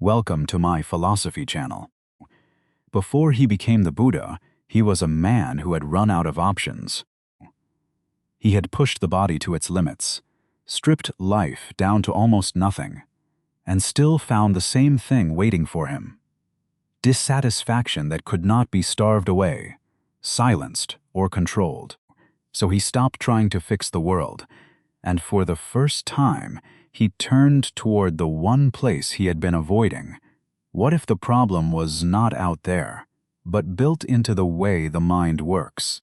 Welcome to my philosophy channel. Before he became the Buddha, he was a man who had run out of options. He had pushed the body to its limits, stripped life down to almost nothing, and still found the same thing waiting for him: dissatisfaction that could not be starved away, silenced, or controlled. So he stopped trying to fix the world, and for the first time, he turned toward the one place he had been avoiding. What if the problem was not out there, but built into the way the mind works?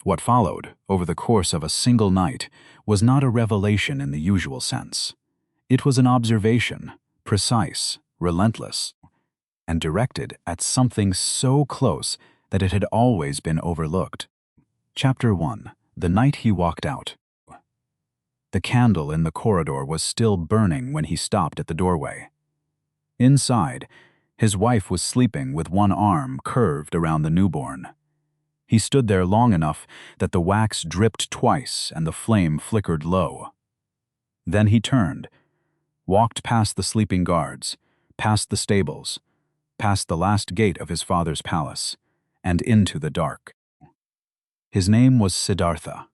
What followed, over the course of a single night, was not a revelation in the usual sense. It was an observation, precise, relentless, and directed at something so close that it had always been overlooked. Chapter 1. The Night He Walked Out. The candle in the corridor was still burning when he stopped at the doorway. Inside, his wife was sleeping with one arm curved around the newborn. He stood there long enough that the wax dripped twice and the flame flickered low. Then he turned, walked past the sleeping guards, past the stables, past the last gate of his father's palace, and into the dark. His name was Siddhartha.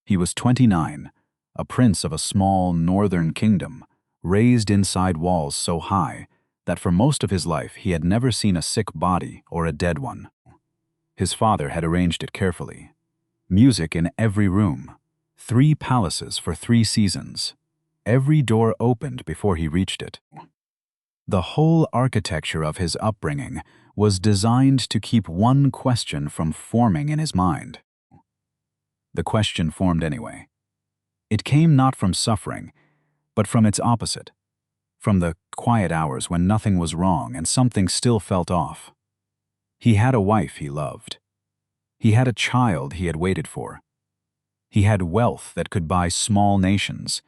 He was 29, a prince of a small northern kingdom, raised inside walls so high that for most of his life he had never seen a sick body or a dead one. His father had arranged it carefully. Music in every room, 3 palaces for 3 seasons. Every door opened before he reached it. The whole architecture of his upbringing was designed to keep one question from forming in his mind. The question formed anyway. It came not from suffering, but from its opposite, from the quiet hours when nothing was wrong and something still felt off. He had a wife he loved. He had a child he had waited for. He had wealth that could buy small nations.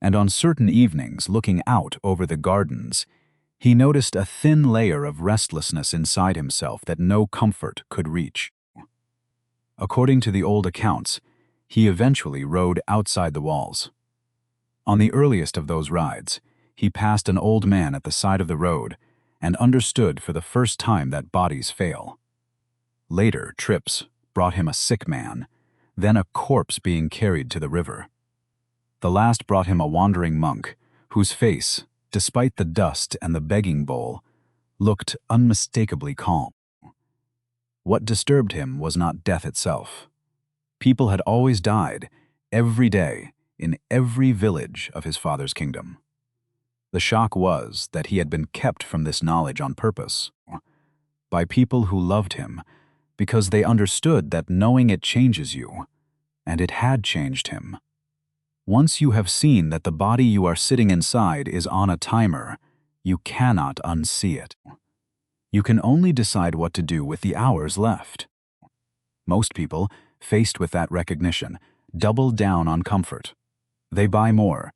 And on certain evenings, looking out over the gardens, he noticed a thin layer of restlessness inside himself that no comfort could reach. According to the old accounts, he eventually rode outside the walls. On the earliest of those rides, he passed an old man at the side of the road and understood for the first time that bodies fail. Later trips brought him a sick man, then a corpse being carried to the river. The last brought him a wandering monk, whose face, despite the dust and the begging bowl, looked unmistakably calm. What disturbed him was not death itself. People had always died, every day, in every village of his father's kingdom. The shock was that he had been kept from this knowledge on purpose, by people who loved him, because they understood that knowing it changes you, and it had changed him. Once you have seen that the body you are sitting inside is on a timer, you cannot unsee it. You can only decide what to do with the hours left. Most people, faced with that recognition, double down on comfort. They buy more,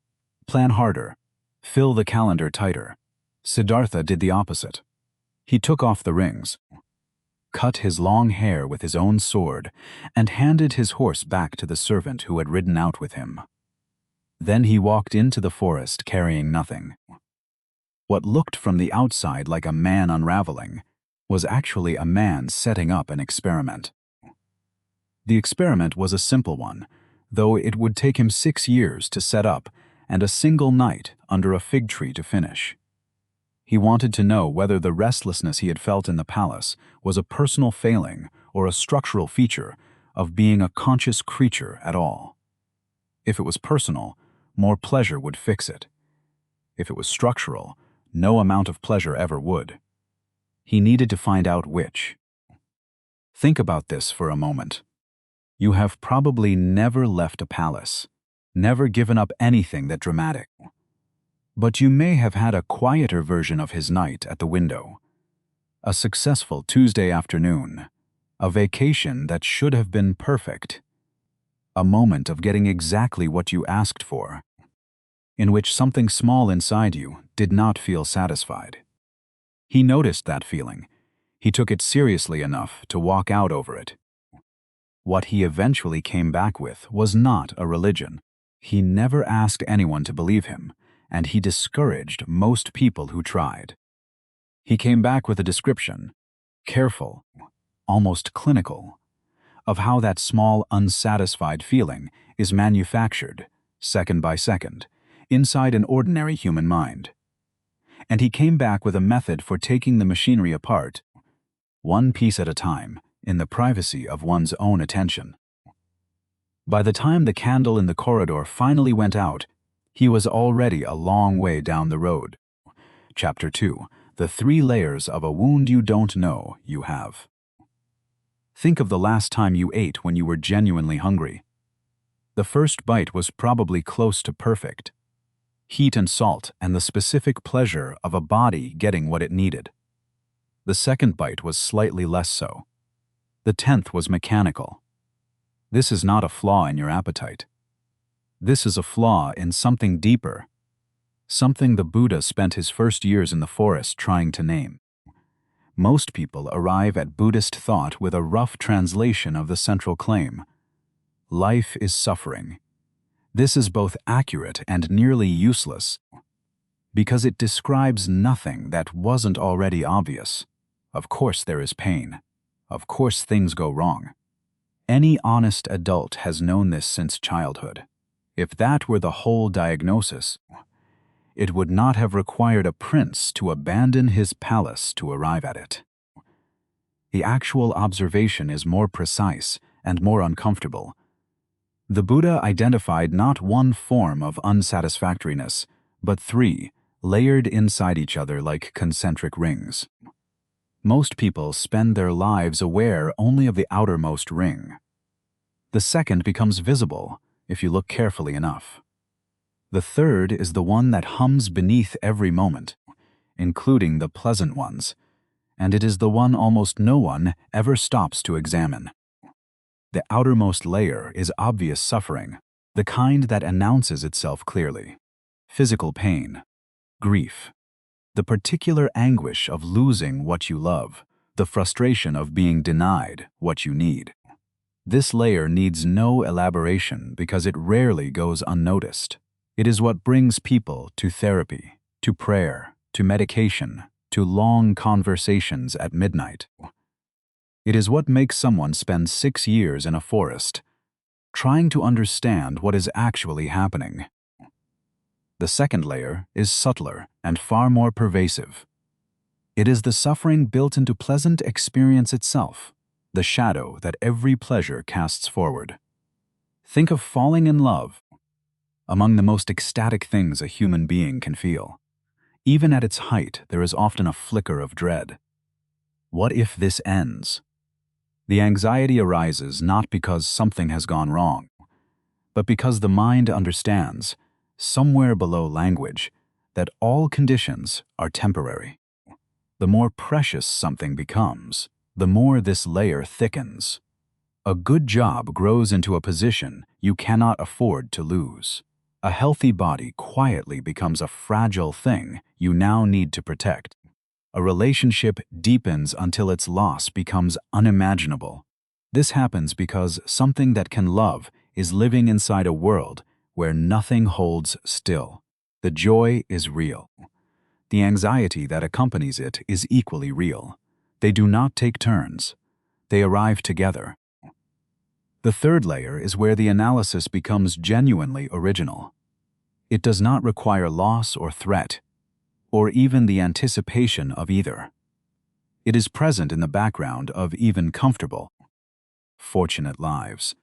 plan harder, fill the calendar tighter. Siddhartha did the opposite. He took off the rings, cut his long hair with his own sword, and handed his horse back to the servant who had ridden out with him. Then he walked into the forest carrying nothing. What looked from the outside like a man unraveling was actually a man setting up an experiment. The experiment was a simple one, though it would take him 6 years to set up and a single night under a fig tree to finish. He wanted to know whether the restlessness he had felt in the palace was a personal failing or a structural feature of being a conscious creature at all. If it was personal, more pleasure would fix it. If it was structural, no amount of pleasure ever would. He needed to find out which. Think about this for a moment. You have probably never left a palace, never given up anything that dramatic. But you may have had a quieter version of his night at the window. A successful Tuesday afternoon, a vacation that should have been perfect. A moment of getting exactly what you asked for, in which something small inside you did not feel satisfied. He noticed that feeling. He took it seriously enough to walk out over it. What he eventually came back with was not a religion. He never asked anyone to believe him, and he discouraged most people who tried. He came back with a description, careful, almost clinical, of how that small, unsatisfied feeling is manufactured, second by second, inside an ordinary human mind. And he came back with a method for taking the machinery apart, one piece at a time, in the privacy of one's own attention. By the time the candle in the corridor finally went out, he was already a long way down the road. Chapter 2. The 3 layers of a wound you don't know you have. Think of the last time you ate when you were genuinely hungry. The first bite was probably close to perfect. Heat and salt and the specific pleasure of a body getting what it needed. The second bite was slightly less so. The 10th was mechanical. This is not a flaw in your appetite. This is a flaw in something deeper, something the Buddha spent his first years in the forest trying to name. Most people arrive at Buddhist thought with a rough translation of the central claim. Life is suffering. This is both accurate and nearly useless, because it describes nothing that wasn't already obvious. Of course there is pain. Of course things go wrong. Any honest adult has known this since childhood. If that were the whole diagnosis, it would not have required a prince to abandon his palace to arrive at it. The actual observation is more precise and more uncomfortable. The Buddha identified not one form of unsatisfactoriness, but 3, layered inside each other like concentric rings. Most people spend their lives aware only of the outermost ring. The second becomes visible if you look carefully enough. The third is the one that hums beneath every moment, including the pleasant ones, and it is the one almost no one ever stops to examine. The outermost layer is obvious suffering, the kind that announces itself clearly. Physical pain, grief, the particular anguish of losing what you love, the frustration of being denied what you need. This layer needs no elaboration because it rarely goes unnoticed. It is what brings people to therapy, to prayer, to medication, to long conversations at midnight. It is what makes someone spend 6 years in a forest, trying to understand what is actually happening. The second layer is subtler and far more pervasive. It is the suffering built into pleasant experience itself, the shadow that every pleasure casts forward. Think of falling in love, among the most ecstatic things a human being can feel. Even at its height, there is often a flicker of dread. What if this ends? The anxiety arises not because something has gone wrong, but because the mind understands, somewhere below language, that all conditions are temporary. The more precious something becomes, the more this layer thickens. A good job grows into a position you cannot afford to lose. A healthy body quietly becomes a fragile thing you now need to protect. A relationship deepens until its loss becomes unimaginable. This happens because something that can love is living inside a world where nothing holds still. The joy is real. The anxiety that accompanies it is equally real. They do not take turns. They arrive together. The third layer is where the analysis becomes genuinely original. It does not require loss or threat, or even the anticipation of either. It is present in the background of even comfortable, fortunate lives.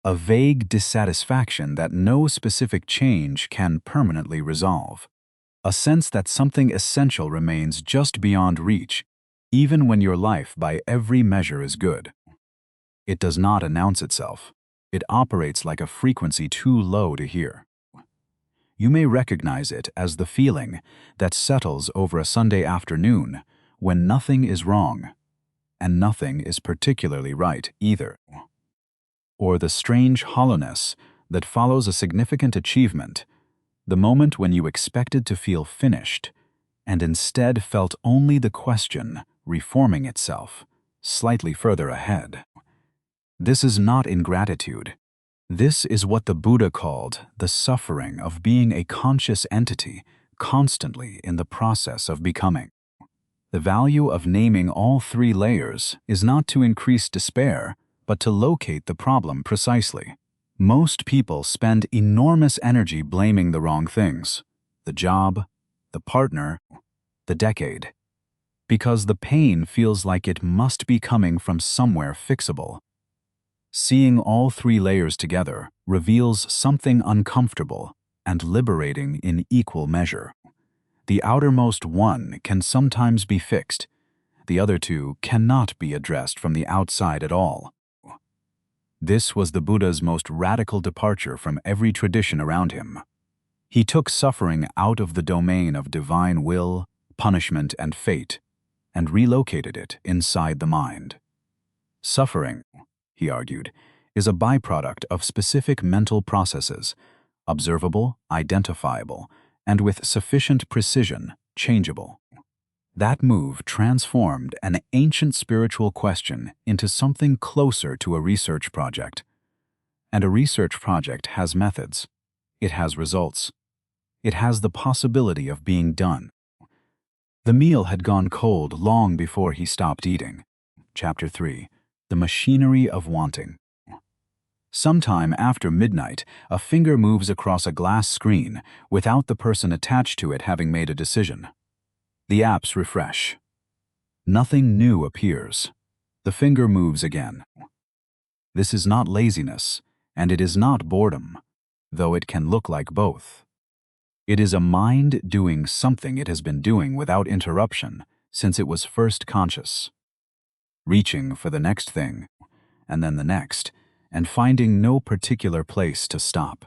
A vague dissatisfaction that no specific change can permanently resolve. A sense that something essential remains just beyond reach, even when your life by every measure is good. It does not announce itself. It operates like a frequency too low to hear. You may recognize it as the feeling that settles over a Sunday afternoon when nothing is wrong, and nothing is particularly right either. Or the strange hollowness that follows a significant achievement, the moment when you expected to feel finished, and instead felt only the question reforming itself, slightly further ahead. This is not ingratitude. This is what the Buddha called the suffering of being a conscious entity constantly in the process of becoming. The value of naming all three layers is not to increase despair, but to locate the problem precisely. Most people spend enormous energy blaming the wrong things: the job, the partner, the decade, because the pain feels like it must be coming from somewhere fixable. Seeing all three layers together reveals something uncomfortable and liberating in equal measure. The outermost one can sometimes be fixed. The other two cannot be addressed from the outside at all. This was the Buddha's most radical departure from every tradition around him. He took suffering out of the domain of divine will, punishment, and fate, and relocated it inside the mind. Suffering, he argued, is a byproduct of specific mental processes, observable, identifiable, and with sufficient precision, changeable. That move transformed an ancient spiritual question into something closer to a research project. And a research project has methods. It has results. It has the possibility of being done. The meal had gone cold long before he stopped eating. Chapter 3. The Machinery of Wanting. Sometime after midnight, a finger moves across a glass screen without the person attached to it having made a decision. The apps refresh. Nothing new appears. The finger moves again. This is not laziness, and it is not boredom, though it can look like both. It is a mind doing something it has been doing without interruption since it was first conscious. Reaching for the next thing, and then the next, and finding no particular place to stop.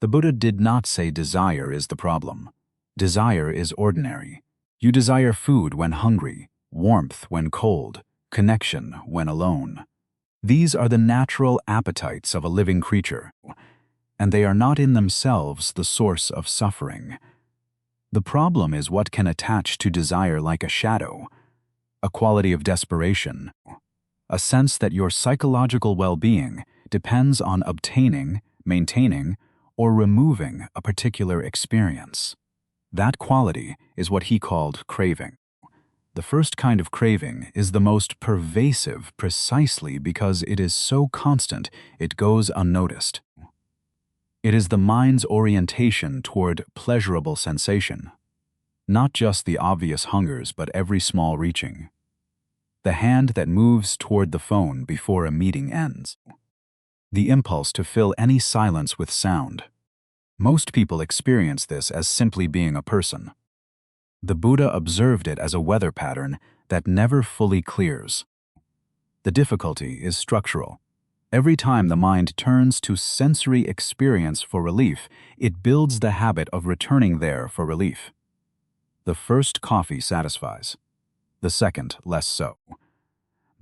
The Buddha did not say desire is the problem. Desire is ordinary. You desire food when hungry, warmth when cold, connection when alone. These are the natural appetites of a living creature, and they are not in themselves the source of suffering. The problem is what can attach to desire like a shadow, a quality of desperation, a sense that your psychological well-being depends on obtaining, maintaining, or removing a particular experience. That quality is what he called craving. The first kind of craving is the most pervasive precisely because it is so constant it goes unnoticed. It is the mind's orientation toward pleasurable sensation, not just the obvious hungers but every small reaching. The hand that moves toward the phone before a meeting ends. The impulse to fill any silence with sound. Most people experience this as simply being a person. The Buddha observed it as a weather pattern that never fully clears. The difficulty is structural. Every time the mind turns to sensory experience for relief, it builds the habit of returning there for relief. The first coffee satisfies. The second less so.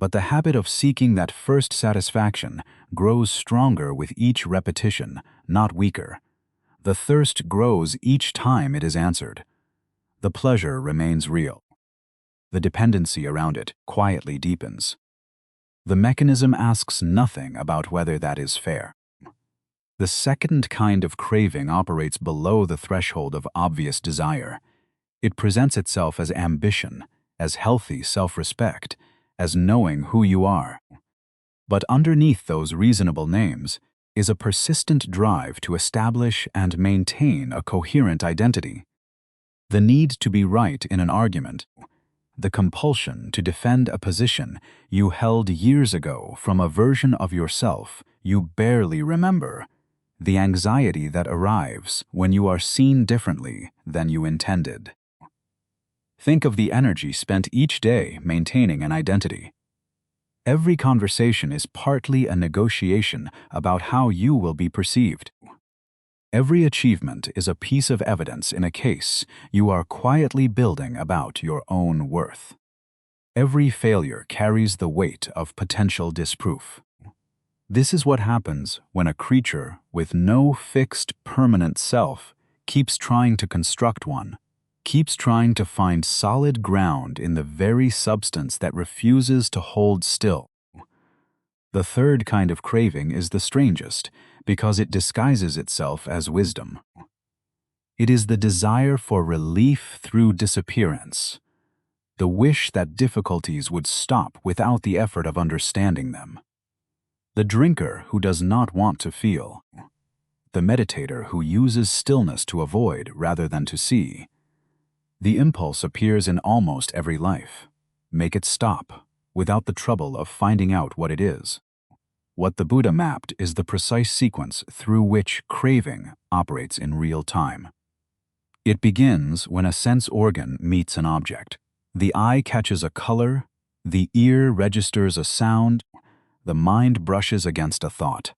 But the habit of seeking that first satisfaction grows stronger with each repetition, not weaker. The thirst grows each time it is answered. The pleasure remains real. The dependency around it quietly deepens. The mechanism asks nothing about whether that is fair. The second kind of craving operates below the threshold of obvious desire. It presents itself as ambition, as healthy self-respect, as knowing who you are. But underneath those reasonable names is a persistent drive to establish and maintain a coherent identity. The need to be right in an argument, the compulsion to defend a position you held years ago from a version of yourself you barely remember, the anxiety that arrives when you are seen differently than you intended. Think of the energy spent each day maintaining an identity. Every conversation is partly a negotiation about how you will be perceived. Every achievement is a piece of evidence in a case you are quietly building about your own worth. Every failure carries the weight of potential disproof. This is what happens when a creature with no fixed, permanent self keeps trying to construct one, keeps trying to find solid ground in the very substance that refuses to hold still. The third kind of craving is the strangest because it disguises itself as wisdom. It is the desire for relief through disappearance, the wish that difficulties would stop without the effort of understanding them. The drinker who does not want to feel, the meditator who uses stillness to avoid rather than to see. The impulse appears in almost every life. Make it stop, without the trouble of finding out what it is. What the Buddha mapped is the precise sequence through which craving operates in real time. It begins when a sense organ meets an object. The eye catches a color, the ear registers a sound, the mind brushes against a thought.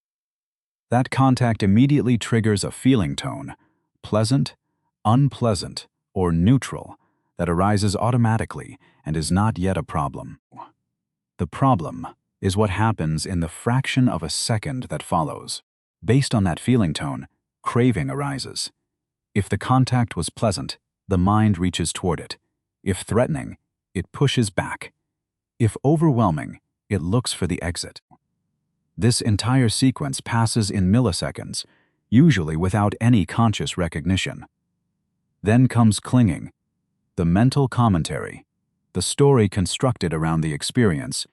That contact immediately triggers a feeling tone, pleasant, unpleasant, or neutral, that arises automatically and is not yet a problem. The problem is what happens in the fraction of a second that follows. Based on that feeling tone, craving arises. If the contact was pleasant, the mind reaches toward it. If threatening, it pushes back. If overwhelming, it looks for the exit. This entire sequence passes in milliseconds, usually without any conscious recognition. Then comes clinging, the mental commentary, the story constructed around the experience,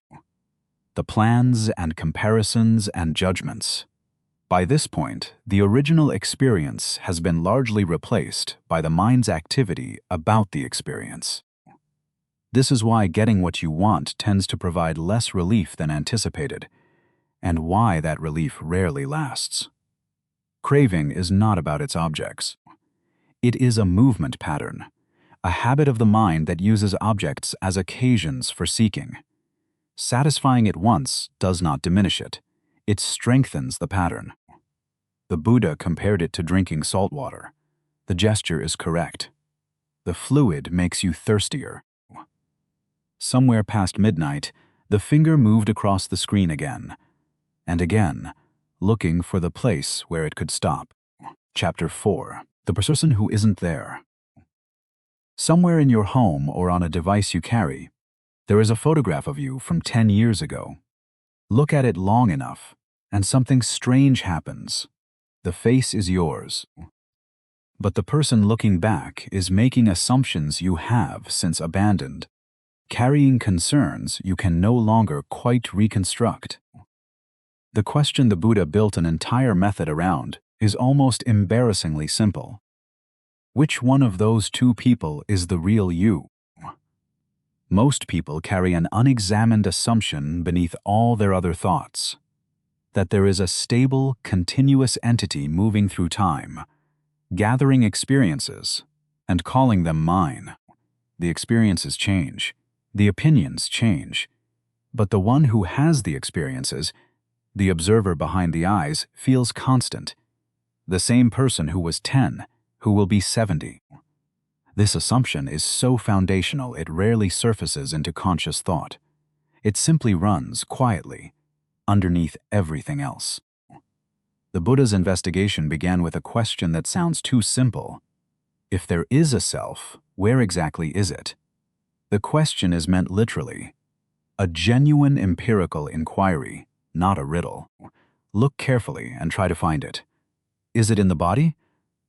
the plans and comparisons and judgments. By this point, the original experience has been largely replaced by the mind's activity about the experience. This is why getting what you want tends to provide less relief than anticipated, and why that relief rarely lasts. Craving is not about its objects. It is a movement pattern, a habit of the mind that uses objects as occasions for seeking. Satisfying it once does not diminish it. It strengthens the pattern. The Buddha compared it to drinking salt water. The gesture is correct. The fluid makes you thirstier. Somewhere past midnight, the finger moved across the screen again, and again, looking for the place where it could stop. Chapter 4. The person who isn't there. Somewhere in your home or on a device you carry, there is a photograph of you from 10 years ago. Look at it long enough, and something strange happens. The face is yours. But the person looking back is making assumptions you have since abandoned, carrying concerns you can no longer quite reconstruct. The question the Buddha built an entire method around is almost embarrassingly simple. Which one of those two people is the real you? Most people carry an unexamined assumption beneath all their other thoughts, that there is a stable, continuous entity moving through time, gathering experiences, and calling them mine. The experiences change, the opinions change, but the one who has the experiences, the observer behind the eyes, feels constant. The same person who was 10, who will be 70. This assumption is so foundational it rarely surfaces into conscious thought. It simply runs quietly, underneath everything else. The Buddha's investigation began with a question that sounds too simple. If there is a self, where exactly is it? The question is meant literally. A genuine empirical inquiry, not a riddle. Look carefully and try to find it. Is it in the body?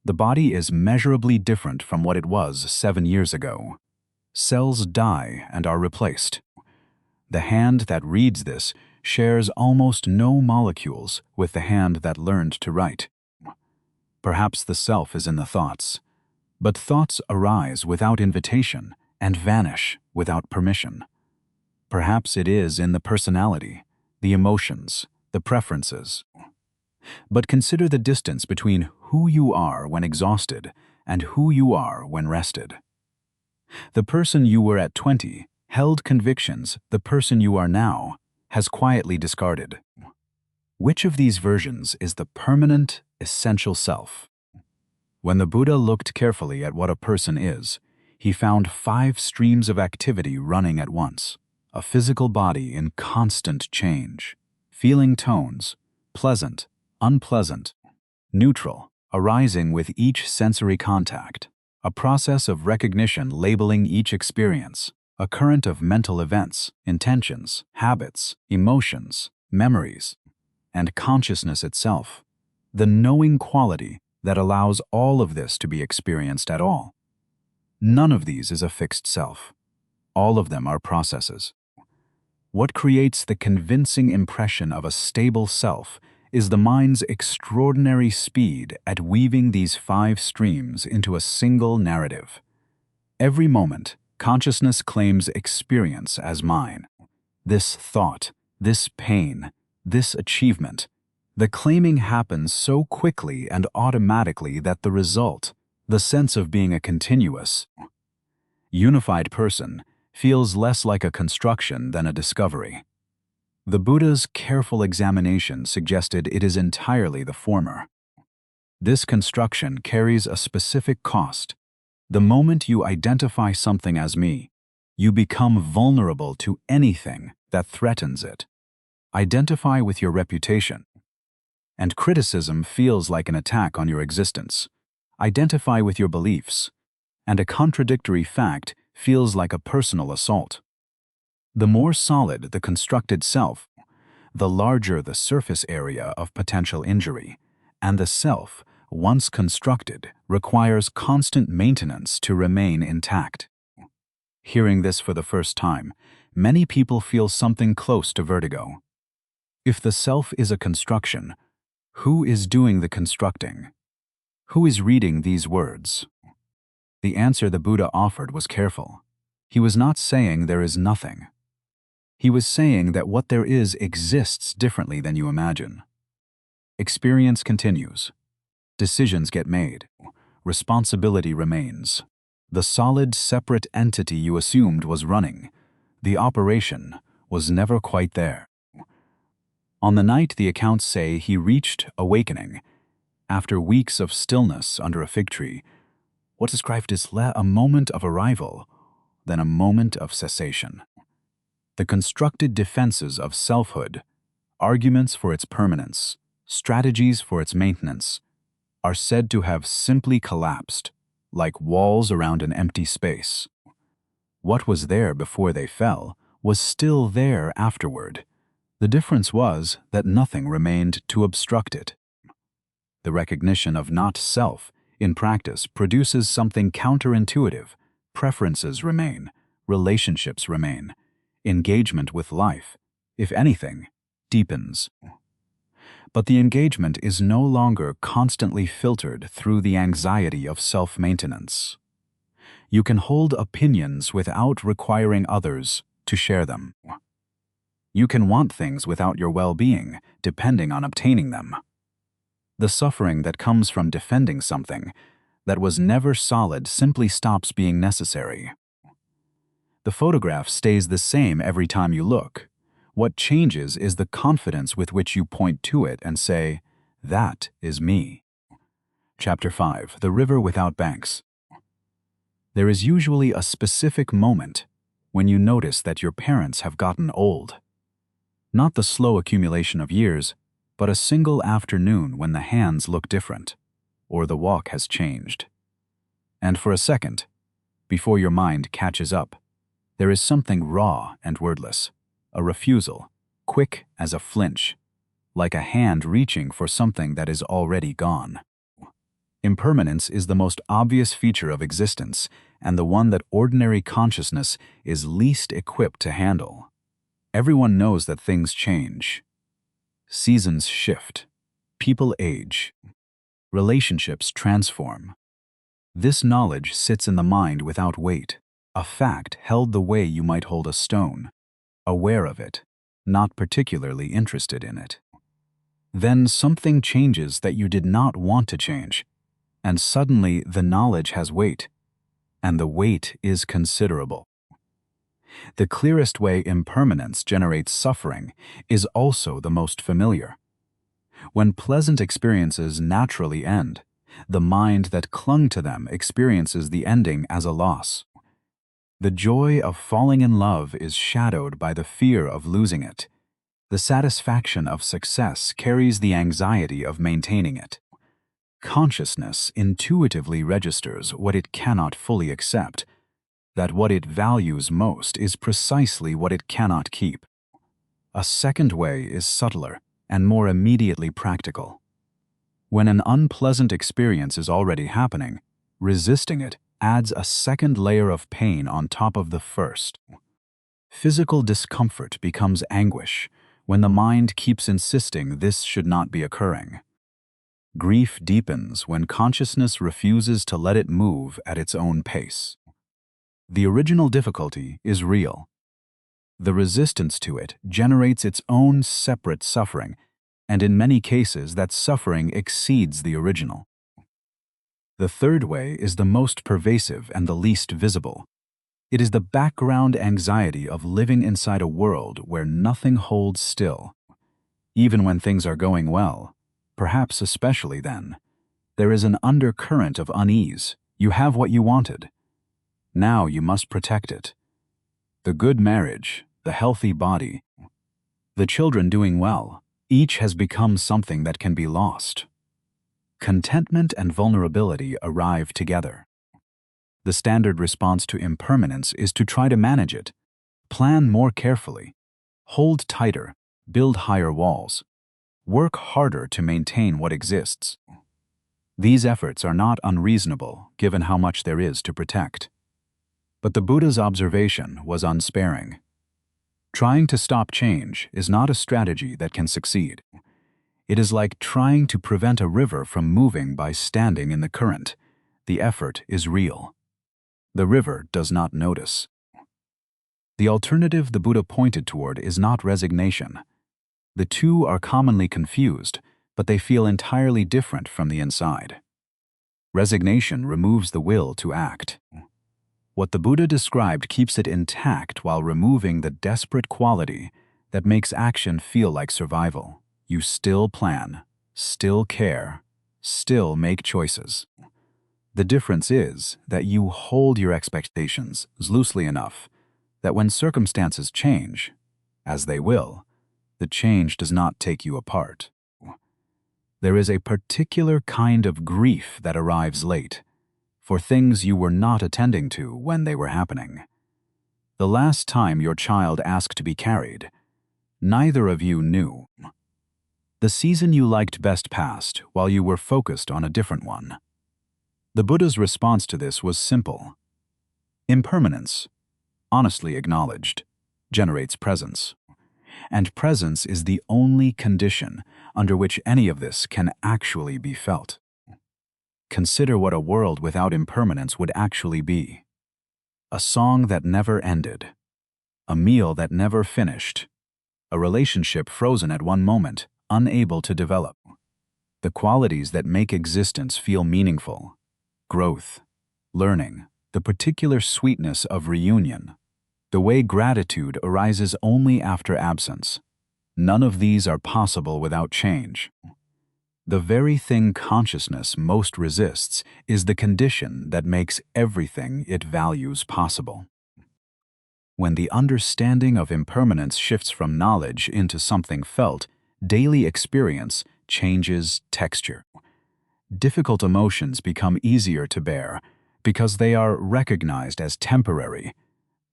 The body is measurably different from what it was 7 years ago. Cells die and are replaced. The hand that reads this shares almost no molecules with the hand that learned to write. Perhaps the self is in the thoughts, but thoughts arise without invitation and vanish without permission. Perhaps it is in the personality, the emotions, the preferences. But consider the distance between who you are when exhausted and who you are when rested. The person you were at 20 held convictions the person you are now has quietly discarded. Which of these versions is the permanent, essential self? When the Buddha looked carefully at what a person is, he found 5 streams of activity running at once. A physical body in constant change. Feeling tones, pleasant, unpleasant, neutral, arising with each sensory contact. A process of recognition labeling each experience. A current of mental events, intentions, habits, emotions, memories, and consciousness itself, the knowing quality that allows all of this to be experienced at all. None of these is a fixed self. All of them are processes. What creates the convincing impression of a stable self is the mind's extraordinary speed at weaving these 5 streams into a single narrative. Every moment, consciousness claims experience as mine. This thought, this pain, this achievement. The claiming happens so quickly and automatically that the result, the sense of being a continuous, unified person, feels less like a construction than a discovery. The Buddha's careful examination suggested it is entirely the former. This construction carries a specific cost. The moment you identify something as me, you become vulnerable to anything that threatens it. Identify with your reputation, and criticism feels like an attack on your existence. Identify with your beliefs, and a contradictory fact feels like a personal assault. The more solid the constructed self, the larger the surface area of potential injury, and the self, once constructed, requires constant maintenance to remain intact. Hearing this for the first time, many people feel something close to vertigo. If the self is a construction, who is doing the constructing? Who is reading these words? The answer the Buddha offered was careful. He was not saying there is nothing. He was saying that what there is exists differently than you imagine. Experience continues. Decisions get made. Responsibility remains. The solid, separate entity you assumed was running. The operation was never quite there. On the night the accounts say he reached awakening, after weeks of stillness under a fig tree, what is described as a moment of arrival, then a moment of cessation. The constructed defenses of selfhood, arguments for its permanence, strategies for its maintenance, are said to have simply collapsed, like walls around an empty space. What was there before they fell was still there afterward. The difference was that nothing remained to obstruct it. The recognition of not self in practice produces something counterintuitive. Preferences remain, relationships remain, engagement with life, if anything, deepens. But the engagement is no longer constantly filtered through the anxiety of self-maintenance. You can hold opinions without requiring others to share them. You can want things without your well-being, depending on obtaining them. The suffering that comes from defending something that was never solid simply stops being necessary. The photograph stays the same every time you look. What changes is the confidence with which you point to it and say, "That is me." Chapter 5. The River Without Banks. There is usually a specific moment when you notice that your parents have gotten old. Not the slow accumulation of years, but a single afternoon when the hands look different, or the walk has changed. And for a second, before your mind catches up, there is something raw and wordless, a refusal, quick as a flinch, like a hand reaching for something that is already gone. Impermanence is the most obvious feature of existence and the one that ordinary consciousness is least equipped to handle. Everyone knows that things change. Seasons shift. People age. Relationships transform. This knowledge sits in the mind without weight, a fact held the way you might hold a stone, aware of it, not particularly interested in it. Then something changes that you did not want to change, and suddenly the knowledge has weight, and the weight is considerable. The clearest way impermanence generates suffering is also the most familiar. When pleasant experiences naturally end, the mind that clung to them experiences the ending as a loss. The joy of falling in love is shadowed by the fear of losing it. The satisfaction of success carries the anxiety of maintaining it. Consciousness intuitively registers what it cannot fully accept, that what it values most is precisely what it cannot keep. A second way is subtler and more immediately practical. When an unpleasant experience is already happening, resisting it adds a second layer of pain on top of the first. Physical discomfort becomes anguish when the mind keeps insisting this should not be occurring. Grief deepens when consciousness refuses to let it move at its own pace. The original difficulty is real. The resistance to it generates its own separate suffering, and in many cases that suffering exceeds the original. The third way is the most pervasive and the least visible. It is the background anxiety of living inside a world where nothing holds still. Even when things are going well, perhaps especially then, there is an undercurrent of unease. You have what you wanted. Now you must protect it. The good marriage, the healthy body, the children doing well, each has become something that can be lost. Contentment and vulnerability arrive together. The standard response to impermanence is to try to manage it, plan more carefully, hold tighter, build higher walls, work harder to maintain what exists. These efforts are not unreasonable given how much there is to protect. But the Buddha's observation was unsparing. Trying to stop change is not a strategy that can succeed. It is like trying to prevent a river from moving by standing in the current. The effort is real. The river does not notice. The alternative the Buddha pointed toward is not resignation. The two are commonly confused, but they feel entirely different from the inside. Resignation removes the will to act. What the Buddha described keeps it intact while removing the desperate quality that makes action feel like survival. You still plan, still care, still make choices. The difference is that you hold your expectations loosely enough that when circumstances change, as they will, the change does not take you apart. There is a particular kind of grief that arrives late, for things you were not attending to when they were happening. The last time your child asked to be carried, neither of you knew. The season you liked best passed while you were focused on a different one. The Buddha's response to this was simple. Impermanence, honestly acknowledged, generates presence. And presence is the only condition under which any of this can actually be felt. Consider what a world without impermanence would actually be. A song that never ended, a meal that never finished, a relationship frozen at one moment, unable to develop. The qualities that make existence feel meaningful, growth, learning, the particular sweetness of reunion, the way gratitude arises only after absence. None of these are possible without change. The very thing consciousness most resists is the condition that makes everything it values possible. When the understanding of impermanence shifts from knowledge into something felt, daily experience changes texture. Difficult emotions become easier to bear because they are recognized as temporary.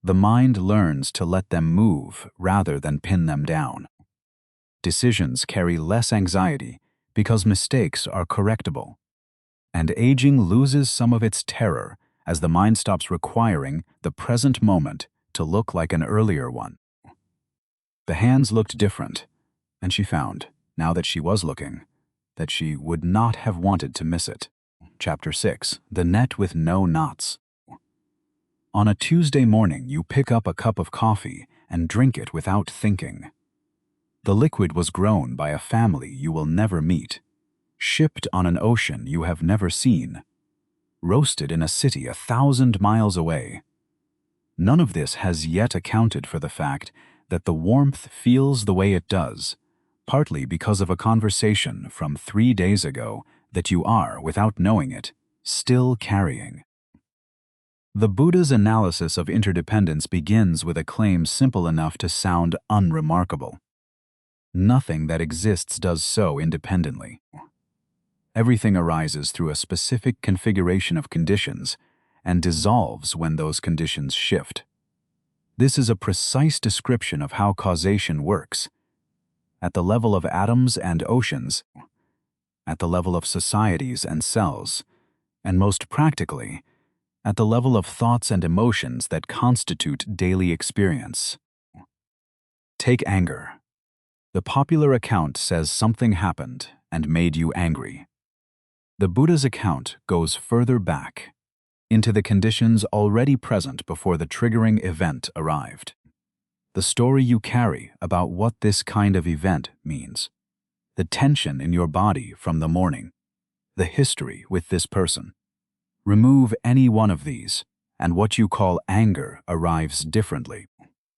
The mind learns to let them move rather than pin them down. Decisions carry less anxiety because mistakes are correctable. And aging loses some of its terror as the mind stops requiring the present moment to look like an earlier one. The hands looked different, and she found, now that she was looking, that she would not have wanted to miss it. Chapter 6. The Net with No Knots. On a Tuesday morning, you pick up a cup of coffee and drink it without thinking. The liquid was grown by a family you will never meet, shipped on an ocean you have never seen, roasted in a city 1,000 miles away. None of this has yet accounted for the fact that the warmth feels the way it does, partly because of a conversation from 3 days ago that you are, without knowing it, still carrying. The Buddha's analysis of interdependence begins with a claim simple enough to sound unremarkable. Nothing that exists does so independently. Everything arises through a specific configuration of conditions and dissolves when those conditions shift. This is a precise description of how causation works, at the level of atoms and oceans, at the level of societies and cells, and most practically, at the level of thoughts and emotions that constitute daily experience. Take anger. The popular account says something happened and made you angry. The Buddha's account goes further back, into the conditions already present before the triggering event arrived. The story you carry about what this kind of event means, the tension in your body from the morning, the history with this person. Remove any one of these, and what you call anger arrives differently,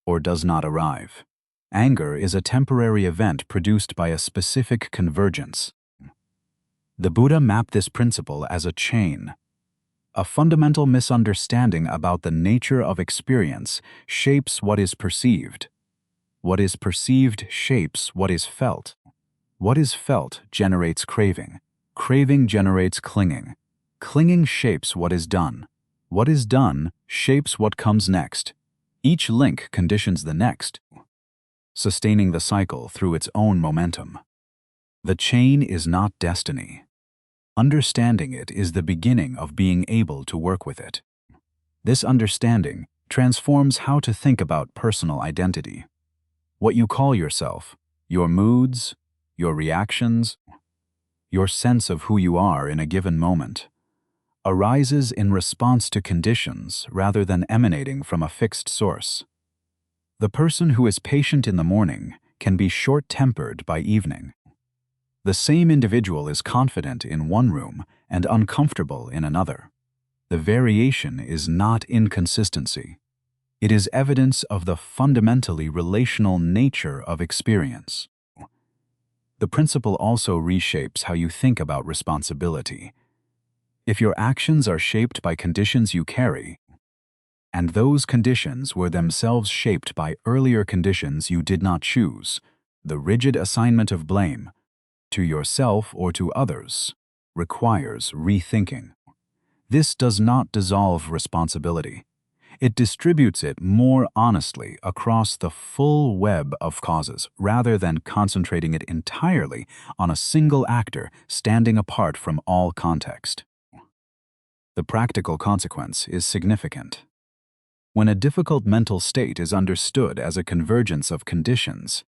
or does not arrive. Anger is a temporary event produced by a specific convergence. The Buddha mapped this principle as a chain. A fundamental misunderstanding about the nature of experience shapes what is perceived. What is perceived shapes what is felt. What is felt generates craving. Craving generates clinging. Clinging shapes what is done. What is done shapes what comes next. Each link conditions the next, sustaining the cycle through its own momentum. The chain is not destiny. Understanding it is the beginning of being able to work with it. This understanding transforms how to think about personal identity. What you call yourself, your moods, your reactions, your sense of who you are in a given moment, arises in response to conditions rather than emanating from a fixed source. The person who is patient in the morning can be short-tempered by evening. The same individual is confident in one room and uncomfortable in another. The variation is not inconsistency. It is evidence of the fundamentally relational nature of experience. The principle also reshapes how you think about responsibility. If your actions are shaped by conditions you carry, and those conditions were themselves shaped by earlier conditions you did not choose, the rigid assignment of blame, to yourself or to others, requires rethinking. This does not dissolve responsibility. It distributes it more honestly across the full web of causes, rather than concentrating it entirely on a single actor standing apart from all context. The practical consequence is significant. When a difficult mental state is understood as a convergence of conditions,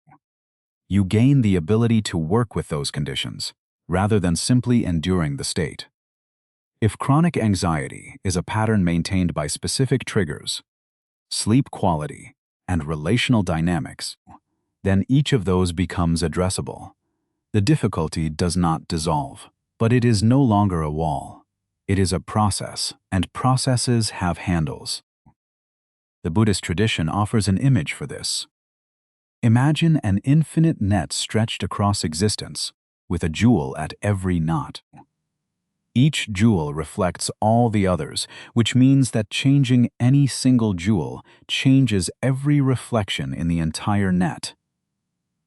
you gain the ability to work with those conditions, rather than simply enduring the state. If chronic anxiety is a pattern maintained by specific triggers, sleep quality, and relational dynamics, then each of those becomes addressable. The difficulty does not dissolve, but it is no longer a wall. It is a process, and processes have handles. The Buddhist tradition offers an image for this. Imagine an infinite net stretched across existence, with a jewel at every knot. Each jewel reflects all the others, which means that changing any single jewel changes every reflection in the entire net.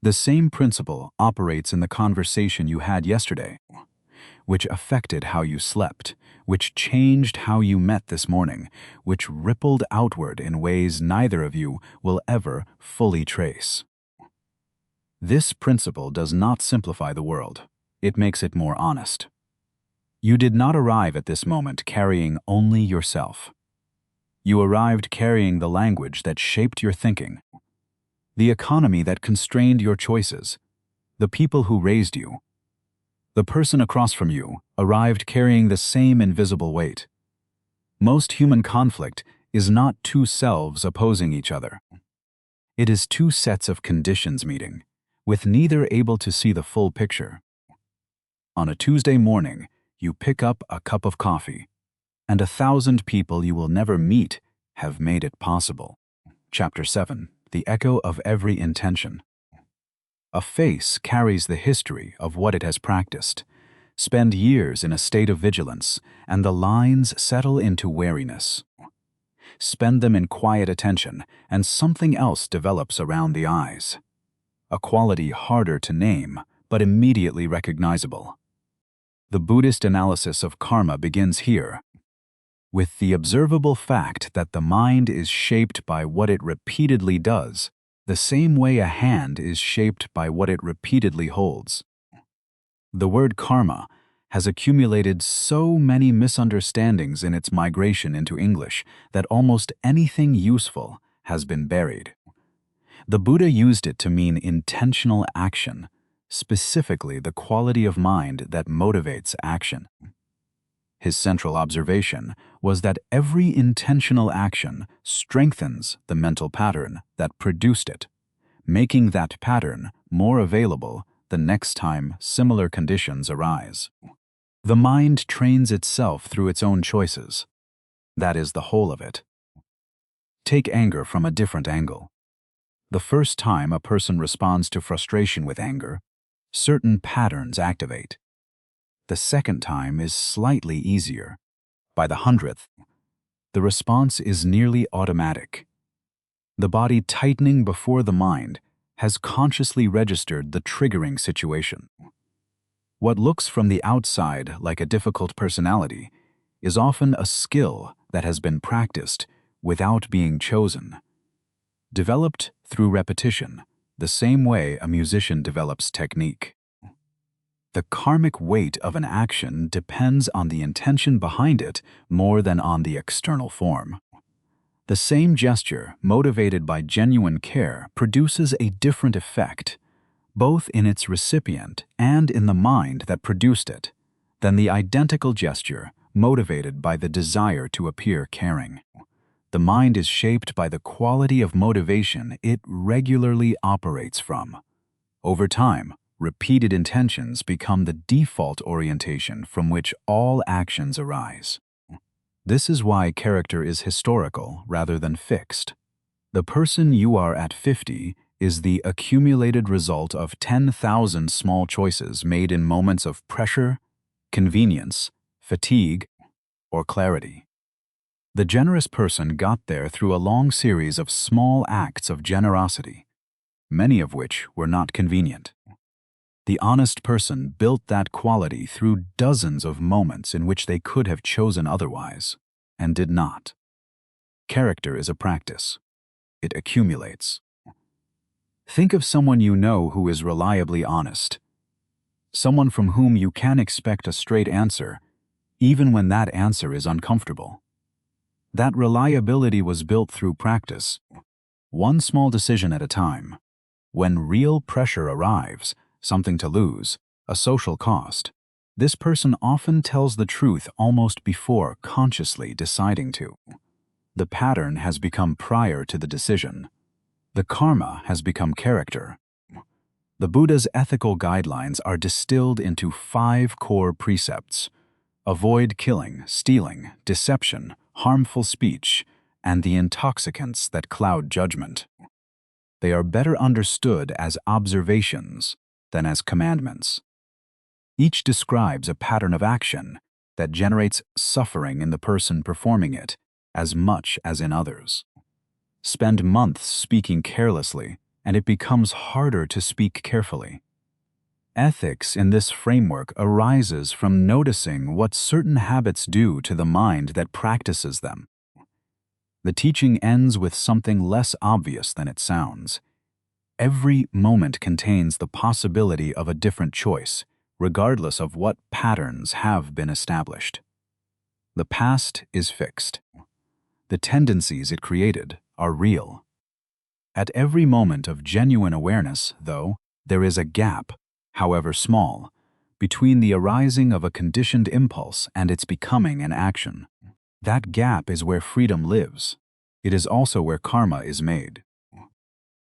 The same principle operates in the conversation you had yesterday, which affected how you slept, which changed how you met this morning, which rippled outward in ways neither of you will ever fully trace. This principle does not simplify the world. It makes it more honest. You did not arrive at this moment carrying only yourself. You arrived carrying the language that shaped your thinking, the economy that constrained your choices, the people who raised you. The person across from you arrived carrying the same invisible weight. Most human conflict is not two selves opposing each other. It is two sets of conditions meeting, with neither able to see the full picture. On a Tuesday morning, you pick up a cup of coffee, and 1,000 people you will never meet have made it possible. Chapter 7. The Echo of Every Intention. A face carries the history of what it has practiced. Spend years in a state of vigilance, and the lines settle into wariness. Spend them in quiet attention, and something else develops around the eyes. A quality harder to name, but immediately recognizable. The Buddhist analysis of karma begins here. with the observable fact that the mind is shaped by what it repeatedly does, the same way a hand is shaped by what it repeatedly holds. The word karma has accumulated so many misunderstandings in its migration into English that almost anything useful has been buried. The Buddha used it to mean intentional action, specifically the quality of mind that motivates action. His central observation was that every intentional action strengthens the mental pattern that produced it, making that pattern more available the next time similar conditions arise. The mind trains itself through its own choices. That is the whole of it. Take anger from a different angle. The first time a person responds to frustration with anger, certain patterns activate. The second time is slightly easier. By the 100th, the response is nearly automatic. The body tightening before the mind has consciously registered the triggering situation. What looks from the outside like a difficult personality is often a skill that has been practiced without being chosen. Developed through repetition, the same way a musician develops technique. The karmic weight of an action depends on the intention behind it more than on the external form. The same gesture, motivated by genuine care, produces a different effect, both in its recipient and in the mind that produced it, than the identical gesture motivated by the desire to appear caring. The mind is shaped by the quality of motivation it regularly operates from. Over time, repeated intentions become the default orientation from which all actions arise. This is why character is historical rather than fixed. The person you are at 50 is the accumulated result of 10,000 small choices made in moments of pressure, convenience, fatigue, or clarity. The generous person got there through a long series of small acts of generosity, many of which were not convenient. The honest person built that quality through dozens of moments in which they could have chosen otherwise, and did not. Character is a practice. It accumulates. Think of someone you know who is reliably honest. Someone from whom you can expect a straight answer, even when that answer is uncomfortable. That reliability was built through practice, one small decision at a time. When real pressure arrives, something to lose, a social cost, this person often tells the truth almost before consciously deciding to. The pattern has become prior to the decision. The karma has become character. The Buddha's ethical guidelines are distilled into 5 core precepts: avoid killing, stealing, deception, harmful speech, and the intoxicants that cloud judgment. They are better understood as observations than as commandments. Each describes a pattern of action that generates suffering in the person performing it as much as in others. Spend months speaking carelessly, and it becomes harder to speak carefully. Ethics in this framework arises from noticing what certain habits do to the mind that practices them. The teaching ends with something less obvious than it sounds. Every moment contains the possibility of a different choice, regardless of what patterns have been established. The past is fixed. The tendencies it created are real. At every moment of genuine awareness, though, there is a gap, however small, between the arising of a conditioned impulse and its becoming an action. That gap is where freedom lives. It is also where karma is made.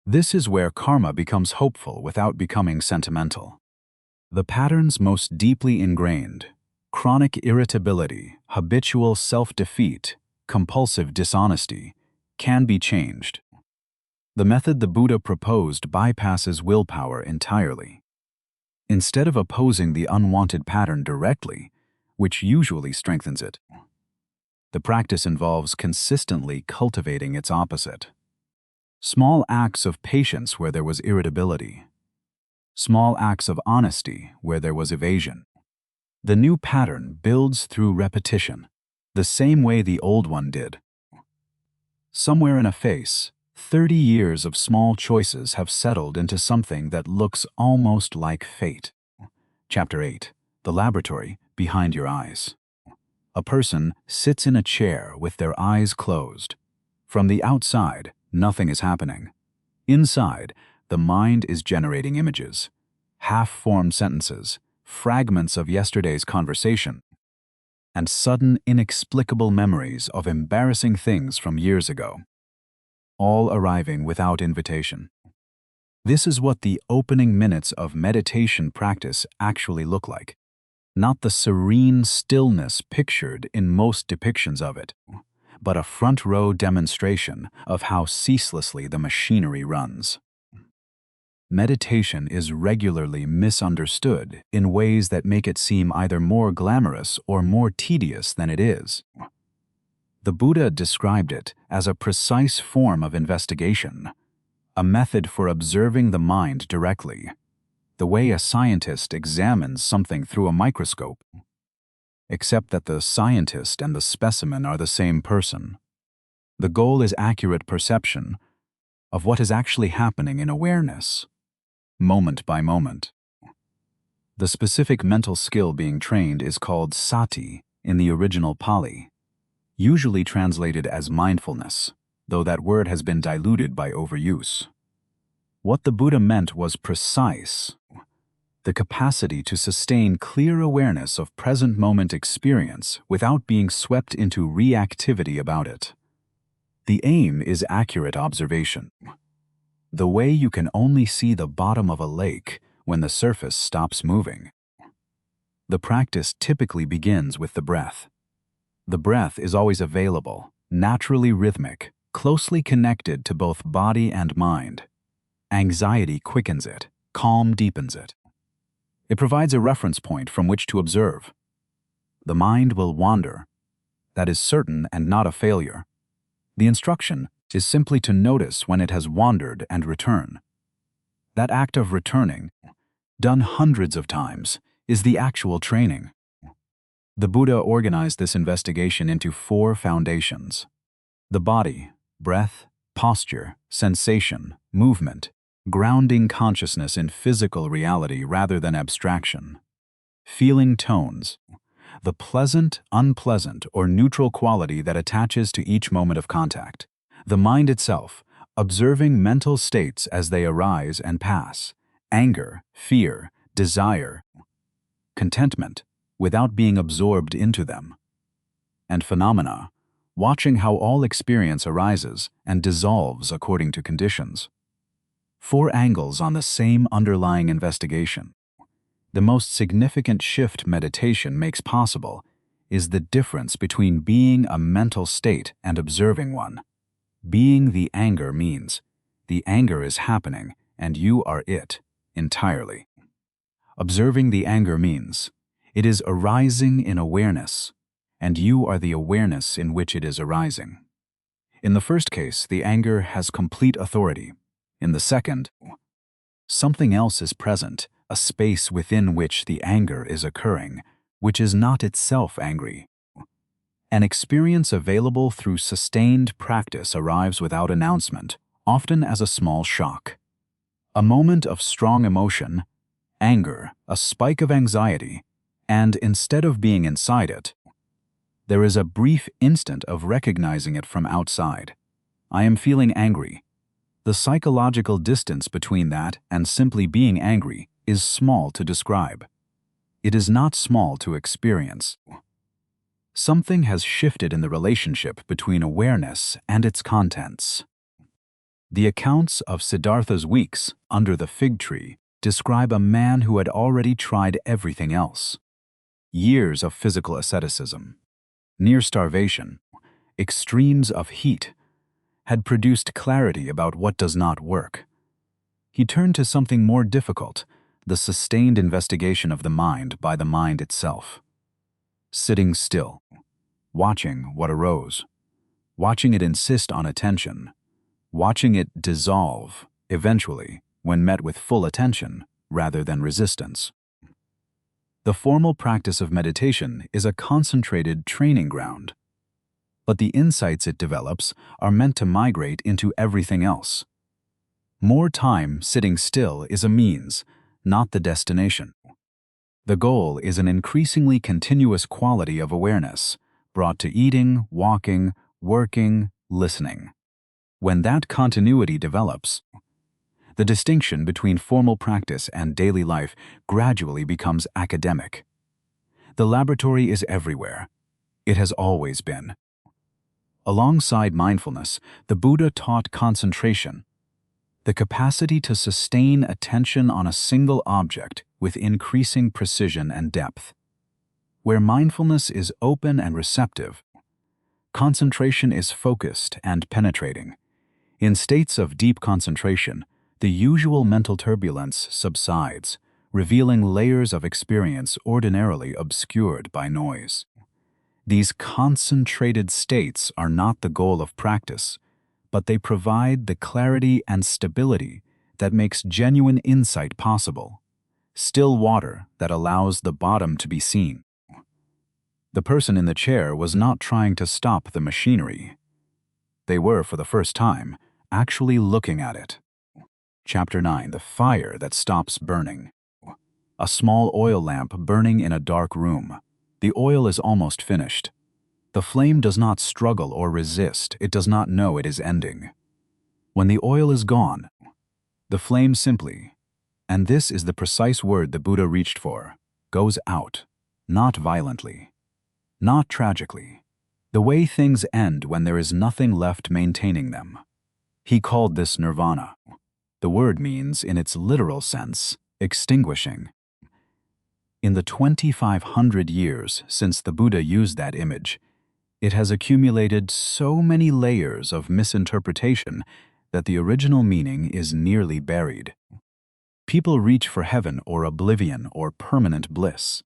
This is where karma becomes hopeful without becoming sentimental. The patterns most deeply ingrained, chronic irritability, habitual self-defeat, compulsive dishonesty, can be changed. The method the Buddha proposed bypasses willpower entirely. Instead of opposing the unwanted pattern directly, which usually strengthens it, the practice involves consistently cultivating its opposite. Small acts of patience where there was irritability. Small acts of honesty where there was evasion. The new pattern builds through repetition. The the same way the old one did. Somewhere in a face, 30 years of small choices have settled into something that looks almost like fate. Chapter 8. The laboratory behind your eyes. A person sits in a chair with their eyes closed. From the outside, nothing is happening. Inside, the mind is generating images, half-formed sentences, fragments of yesterday's conversation, and sudden inexplicable memories of embarrassing things from years ago, all arriving without invitation. This is what the opening minutes of meditation practice actually look like. Not the serene stillness pictured in most depictions of it, but a front-row demonstration of how ceaselessly the machinery runs. Meditation is regularly misunderstood in ways that make it seem either more glamorous or more tedious than it is. The Buddha described it as a precise form of investigation, a method for observing the mind directly, the way a scientist examines something through a microscope, except that the scientist and the specimen are the same person. The goal is accurate perception of what is actually happening in awareness, moment by moment. The specific mental skill being trained is called sati in the original Pali, usually translated as mindfulness, though that word has been diluted by overuse. What the Buddha meant was precise, the capacity to sustain clear awareness of present moment experience without being swept into reactivity about it. The aim is accurate observation, the way you can only see the bottom of a lake when the surface stops moving. The practice typically begins with the breath. The breath is always available, naturally rhythmic, closely connected to both body and mind. Anxiety quickens it, calm deepens it. It provides a reference point from which to observe. The mind will wander. That is certain and not a failure. The instruction is simply to notice when it has wandered and return. That act of returning, done hundreds of times, is the actual training. The Buddha organized this investigation into 4 foundations: the body, breath, posture, sensation, movement, grounding consciousness in physical reality rather than abstraction, feeling tones, the pleasant, unpleasant, or neutral quality that attaches to each moment of contact, the mind itself, observing mental states as they arise and pass, anger, fear, desire, contentment, without being absorbed into them, and phenomena, watching how all experience arises and dissolves according to conditions. 4 angles on the same underlying investigation. The most significant shift meditation makes possible is the difference between being a mental state and observing one. Being the anger means the anger is happening and you are it entirely. Observing the anger means it is arising in awareness, and you are the awareness in which it is arising. In the first case, the anger has complete authority. In the second, something else is present, a space within which the anger is occurring, which is not itself angry. An experience available through sustained practice arrives without announcement, often as a small shock. A moment of strong emotion, anger, a spike of anxiety, and instead of being inside it, there is a brief instant of recognizing it from outside. I am feeling angry. The psychological distance between that and simply being angry is small to describe. It is not small to experience. Something has shifted in the relationship between awareness and its contents. The accounts of Siddhartha's weeks under the fig tree describe a man who had already tried everything else. Years of physical asceticism, near starvation, extremes of heat, had produced clarity about what does not work. He turned to something more difficult, the sustained investigation of the mind by the mind itself. Sitting still, watching what arose, watching it insist on attention, watching it dissolve, eventually, when met with full attention rather than resistance. The formal practice of meditation is a concentrated training ground, but the insights it develops are meant to migrate into everything else. More time sitting still is a means, not the destination. The goal is an increasingly continuous quality of awareness, brought to eating, walking, working, listening. When that continuity develops, the distinction between formal practice and daily life gradually becomes academic. The laboratory is everywhere. It has always been. Alongside mindfulness, the Buddha taught concentration, the capacity to sustain attention on a single object with increasing precision and depth. Where mindfulness is open and receptive, concentration is focused and penetrating. In states of deep concentration, the usual mental turbulence subsides, revealing layers of experience ordinarily obscured by noise. These concentrated states are not the goal of practice, but they provide the clarity and stability that makes genuine insight possible, still water that allows the bottom to be seen. The person in the chair was not trying to stop the machinery. They were, for the first time, actually looking at it. Chapter 9. The fire that stops burning. A small oil lamp burning in a dark room. The oil is almost finished. The flame does not struggle or resist. It does not know it is ending. When the oil is gone, the flame simply, and this is the precise word the Buddha reached for, goes out, not violently, not tragically, the way things end when there is nothing left maintaining them. He called this nirvana. The word means, in its literal sense, extinguishing. In the 2,500 years since the Buddha used that image, it has accumulated so many layers of misinterpretation that the original meaning is nearly buried. People reach for heaven or oblivion or permanent bliss.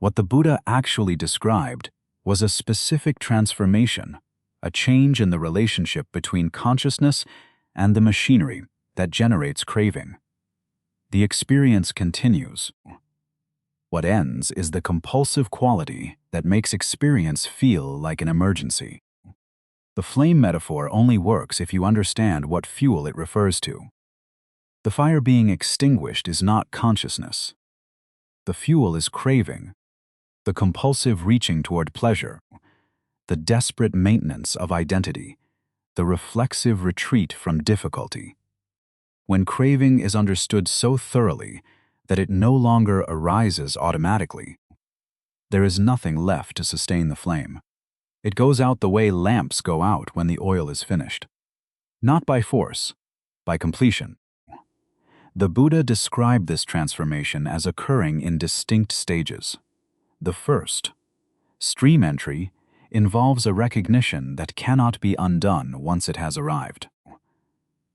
What the Buddha actually described was a specific transformation, a change in the relationship between consciousness and the machinery that generates craving. The experience continues. What ends is the compulsive quality that makes experience feel like an emergency. The flame metaphor only works if you understand what fuel it refers to. The fire being extinguished is not consciousness. The fuel is craving, the compulsive reaching toward pleasure, the desperate maintenance of identity, the reflexive retreat from difficulty. When craving is understood so thoroughly that it no longer arises automatically, there is nothing left to sustain the flame. It goes out the way lamps go out when the oil is finished. Not by force, by completion. The Buddha described this transformation as occurring in distinct stages. The first, stream entry, involves a recognition that cannot be undone once it has arrived.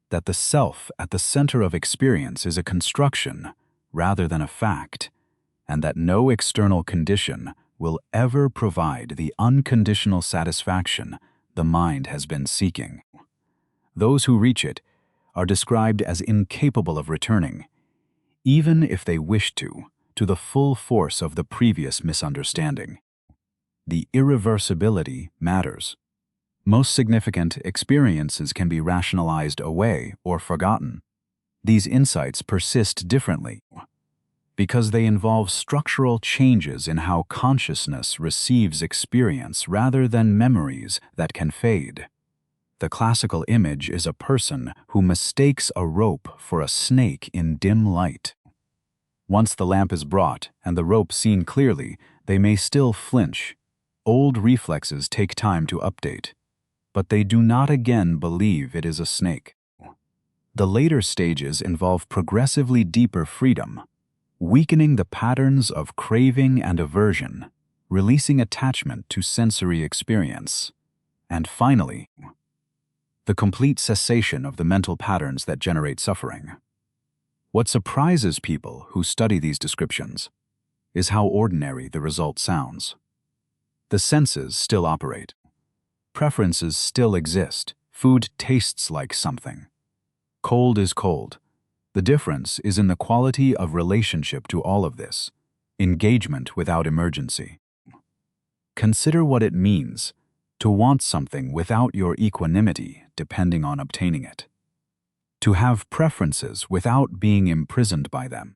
That the self at the center of experience is a construction rather than a fact, and that no external condition will ever provide the unconditional satisfaction the mind has been seeking. Those who reach it are described as incapable of returning, even if they wish to the full force of the previous misunderstanding. The irreversibility matters. Most significant experiences can be rationalized away or forgotten. These insights persist differently because they involve structural changes in how consciousness receives experience rather than memories that can fade. The classical image is a person who mistakes a rope for a snake in dim light. Once the lamp is brought and the rope seen clearly, they may still flinch. Old reflexes take time to update, but they do not again believe it is a snake. The later stages involve progressively deeper freedom, weakening the patterns of craving and aversion, releasing attachment to sensory experience, and finally, the complete cessation of the mental patterns that generate suffering. What surprises people who study these descriptions is how ordinary the result sounds. The senses still operate. Preferences still exist. Food tastes like something. Cold is cold. The difference is in the quality of relationship to all of this, engagement without emergency. Consider what it means to want something without your equanimity depending on obtaining it, to have preferences without being imprisoned by them.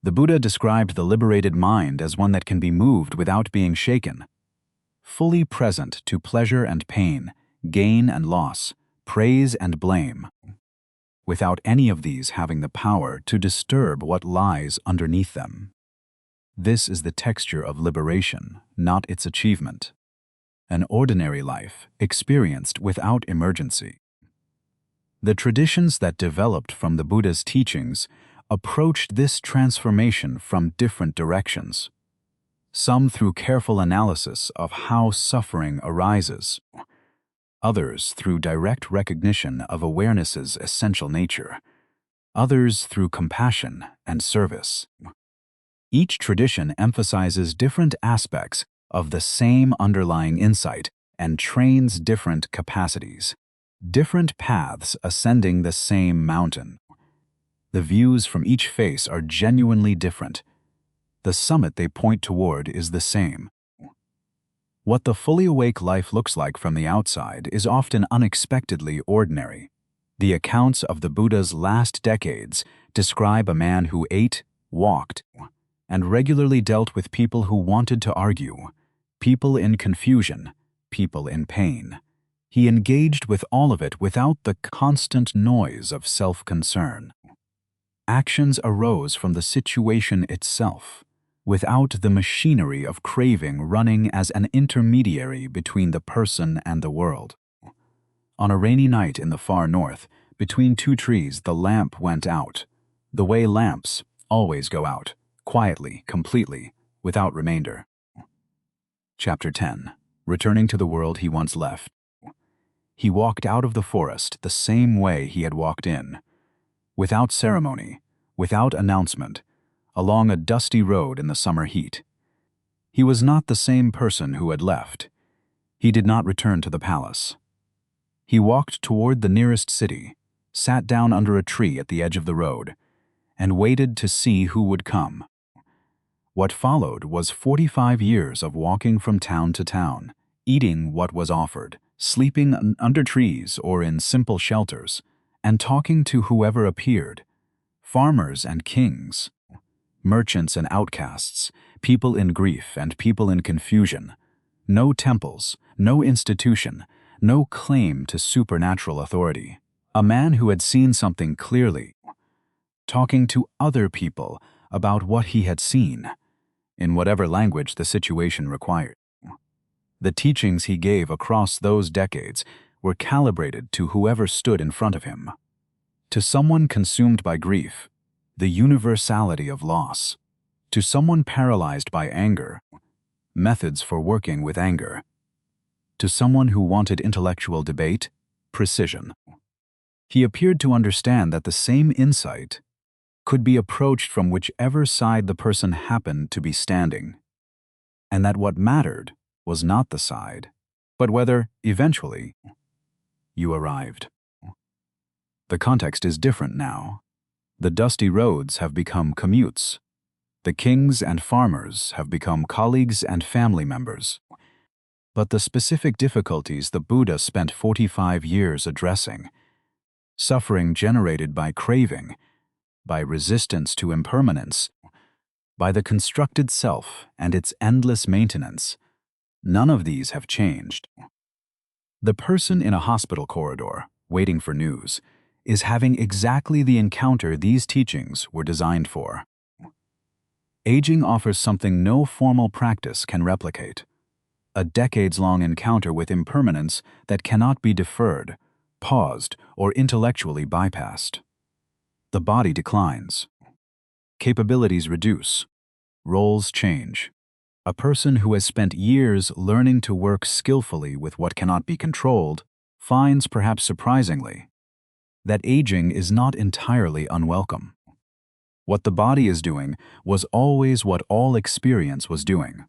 The Buddha described the liberated mind as one that can be moved without being shaken, fully present to pleasure and pain, gain and loss, praise and blame, without any of these having the power to disturb what lies underneath them. This is the texture of liberation, not its achievement. An ordinary life experienced without emergency. The traditions that developed from the Buddha's teachings approached this transformation from different directions, some through careful analysis of how suffering arises, others through direct recognition of awareness's essential nature, others through compassion and service. Each tradition emphasizes different aspects of the same underlying insight and trains different capacities, different paths ascending the same mountain. The views from each face are genuinely different. The summit they point toward is the same. What the fully awake life looks like from the outside is often unexpectedly ordinary. The accounts of the Buddha's last decades describe a man who ate, walked, and regularly dealt with people who wanted to argue, people in confusion, people in pain. He engaged with all of it without the constant noise of self-concern. Actions arose from the situation itself, without the machinery of craving running as an intermediary between the person and the world. On a rainy night in the far north, between two trees, the lamp went out, the way lamps always go out, quietly, completely, without remainder. Chapter 10. Returning to the world he once left. He walked out of the forest the same way he had walked in, without ceremony, without announcement, along a dusty road in the summer heat. He was not the same person who had left. He did not return to the palace. He walked toward the nearest city, sat down under a tree at the edge of the road, and waited to see who would come. What followed was 45 years of walking from town to town, eating what was offered, sleeping under trees or in simple shelters, and talking to whoever appeared, farmers and kings, merchants and outcasts, people in grief and people in confusion. No temples, no institution, no claim to supernatural authority. A man who had seen something clearly, talking to other people about what he had seen, in whatever language the situation required. The teachings he gave across those decades were calibrated to whoever stood in front of him. To someone consumed by grief, the universality of loss. To someone paralyzed by anger, methods for working with anger. To someone who wanted intellectual debate, precision. He appeared to understand that the same insight could be approached from whichever side the person happened to be standing, and that what mattered was not the side, but whether, eventually, you arrived. The context is different now. The dusty roads have become commutes. The kings and farmers have become colleagues and family members. But the specific difficulties the Buddha spent 45 years addressing, suffering generated by craving, by resistance to impermanence, by the constructed self and its endless maintenance, none of these have changed. The person in a hospital corridor, waiting for news, is having exactly the encounter these teachings were designed for. Aging offers something no formal practice can replicate. A decades-long encounter with impermanence that cannot be deferred, paused, or intellectually bypassed. The body declines. Capabilities reduce. Roles change. A person who has spent years learning to work skillfully with what cannot be controlled finds, perhaps surprisingly, that aging is not entirely unwelcome. What the body is doing was always what all experience was doing.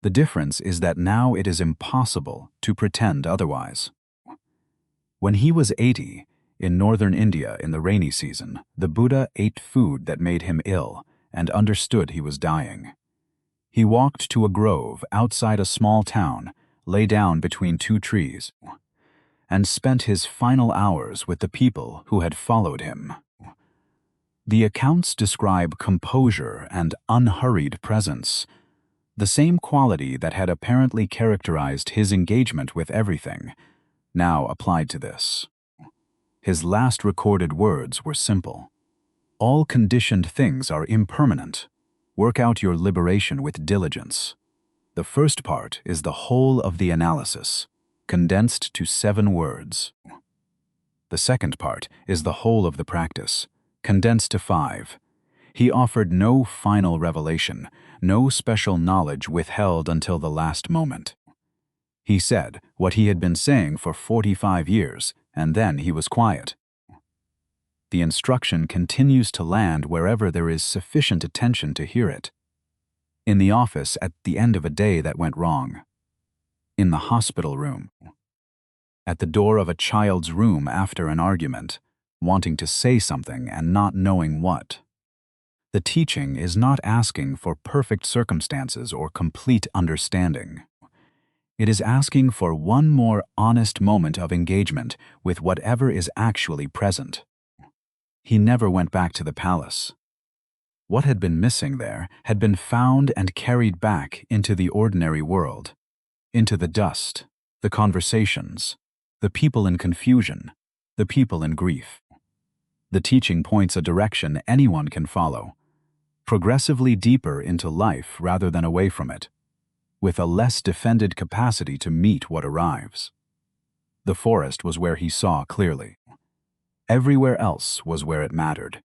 The difference is that now it is impossible to pretend otherwise. When he was 80, in northern India in the rainy season, the Buddha ate food that made him ill and understood he was dying. He walked to a grove outside a small town, lay down between two trees, and spent his final hours with the people who had followed him. The accounts describe composure and unhurried presence, the same quality that had apparently characterized his engagement with everything, now applied to this. His last recorded words were simple. All conditioned things are impermanent. Work out your liberation with diligence. The first part is the whole of the analysis, condensed to 7 words. The second part is the whole of the practice, condensed to 5. He offered no final revelation, no special knowledge withheld until the last moment. He said what he had been saying for 45 years, and then he was quiet. The instruction continues to land wherever there is sufficient attention to hear it. In the office at the end of a day that went wrong. In the hospital room. At the door of a child's room after an argument, wanting to say something and not knowing what. The teaching is not asking for perfect circumstances or complete understanding. It is asking for one more honest moment of engagement with whatever is actually present. He never went back to the palace. What had been missing there had been found and carried back into the ordinary world, into the dust, the conversations, the people in confusion, the people in grief. The teaching points a direction anyone can follow, progressively deeper into life rather than away from it, with a less defended capacity to meet what arrives. The forest was where he saw clearly. Everywhere else was where it mattered.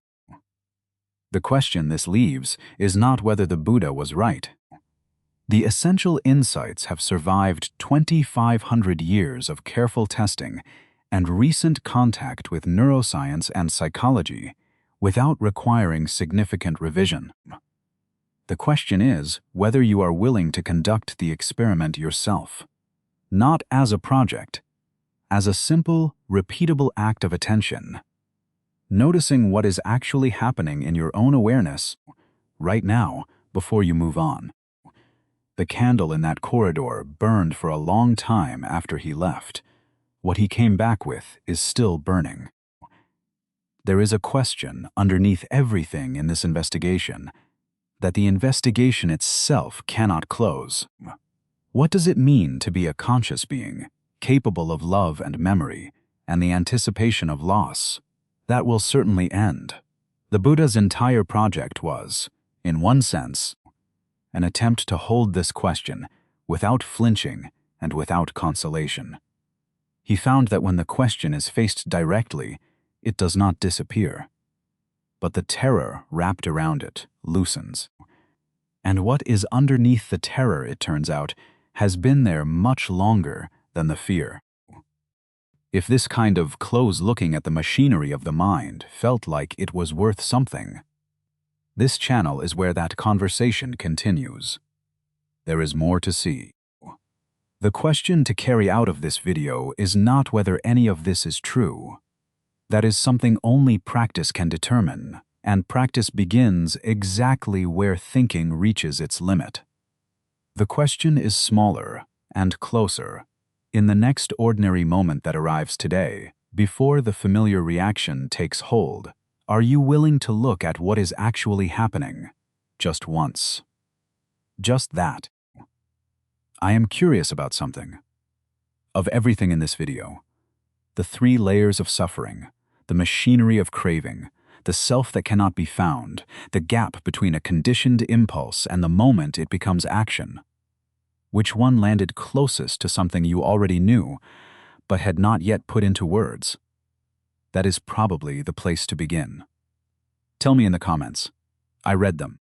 The question this leaves is not whether the Buddha was right. The essential insights have survived 2,500 years of careful testing and recent contact with neuroscience and psychology without requiring significant revision. The question is whether you are willing to conduct the experiment yourself, not as a project, as a simple, repeatable act of attention, noticing what is actually happening in your own awareness right now before you move on. The candle in that corridor burned for a long time after he left. What he came back with is still burning. There is a question underneath everything in this investigation that the investigation itself cannot close. What does it mean to be a conscious being, capable of love and memory, and the anticipation of loss? That will certainly end. The Buddha's entire project was, in one sense, an attempt to hold this question without flinching and without consolation. He found that when the question is faced directly, it does not disappear, but the terror wrapped around it loosens. And what is underneath the terror, it turns out, has been there much longer than the fear. If this kind of close looking at the machinery of the mind felt like it was worth something, this channel is where that conversation continues. There is more to see. The question to carry out of this video is not whether any of this is true. That is something only practice can determine, and practice begins exactly where thinking reaches its limit. The question is smaller and closer. In the next ordinary moment that arrives today, before the familiar reaction takes hold, are you willing to look at what is actually happening, just once? Just that. I am curious about something. Of everything in this video, the 3 layers of suffering, the machinery of craving, the self that cannot be found, the gap between a conditioned impulse and the moment it becomes action. Which one landed closest to something you already knew, but had not yet put into words? That is probably the place to begin. Tell me in the comments. I read them.